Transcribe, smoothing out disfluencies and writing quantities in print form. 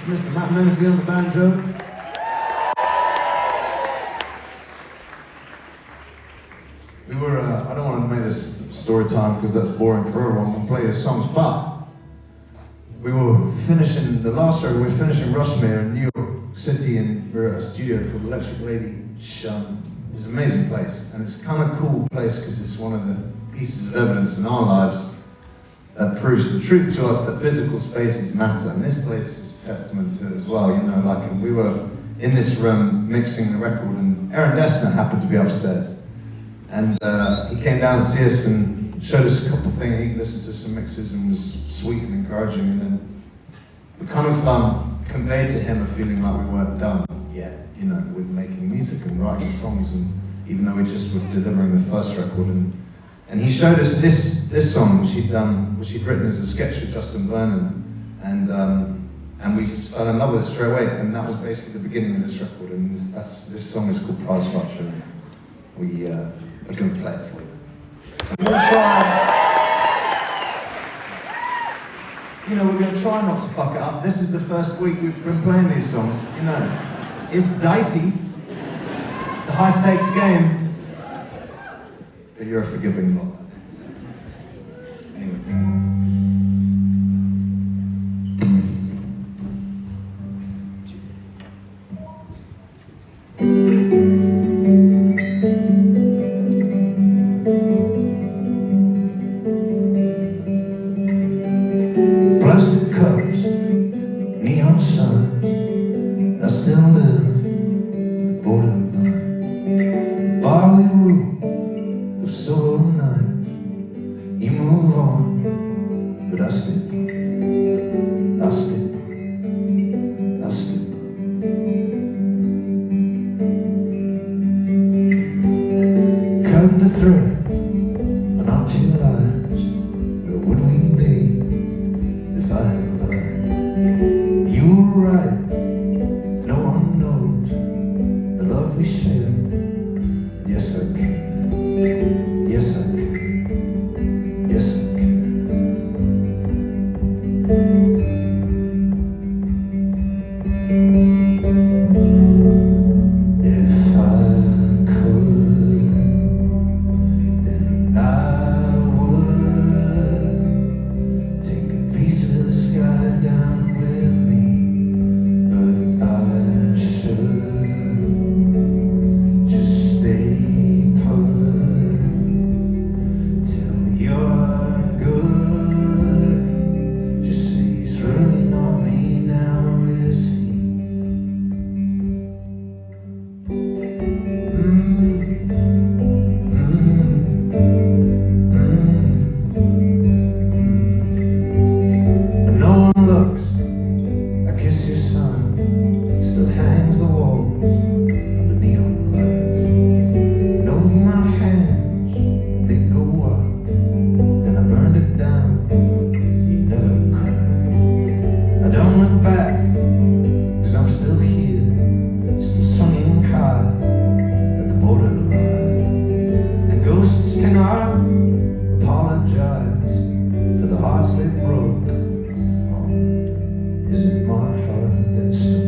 Mr. Matt Menifee on the banjo. We were, I don't want to make this story time because that's boring for everyone, we'll play the songs, but we were finishing the last record, we were finishing Rushmere in New York City, and we were at a studio called Electric Lady, which is an amazing place, and it's kind of a cool place because it's one of the pieces of evidence in our lives that proves the truth to us that physical spaces matter, and this place is testament to it as well, you know, like, and we were in this room mixing the record, and Aaron Dessner happened to be upstairs, and he came down to see us and showed us a couple of things. He listened to some mixes and was sweet and encouraging, and then we kind of conveyed to him a feeling like we weren't done yet, you know, with making music and writing songs, and even though we just were delivering the first record, and he showed us this song which he'd written as a sketch with Justin Vernon, and we just fell in love with it straight away, and that was basically the beginning of this record, and this song is called Prizefighter, and we are going to play it for you. We're going to we're going to try not to fuck it up. This is the first week we've been playing these songs, you know. It's dicey, it's a high stakes game, but you're a forgiving lot, I think. Anyway. Plastic cups, neon signs, I still live the borderline. Barley room of sorrow night. You move on, but I stay put. I stay put. I stay put. Cut the thread on our two lives. Where would we be if I had lied? You were right, no one knows the love we shared. And yes, I can, yes, I can, yes, I can. If I could, then I would take a piece of the sky down with me, but I should just stay put till you're good. Just say he's really not me now, is he? But no one looks. I kiss your son, still hangs the walls under neon lights. And over my hands, they go wild. Then I burned it down, you never cried. I don't look back, cause I'm still here, still swinging high at the borderline. And ghosts cannot apologize for the hearts they broke. Oh, is it my heart that's still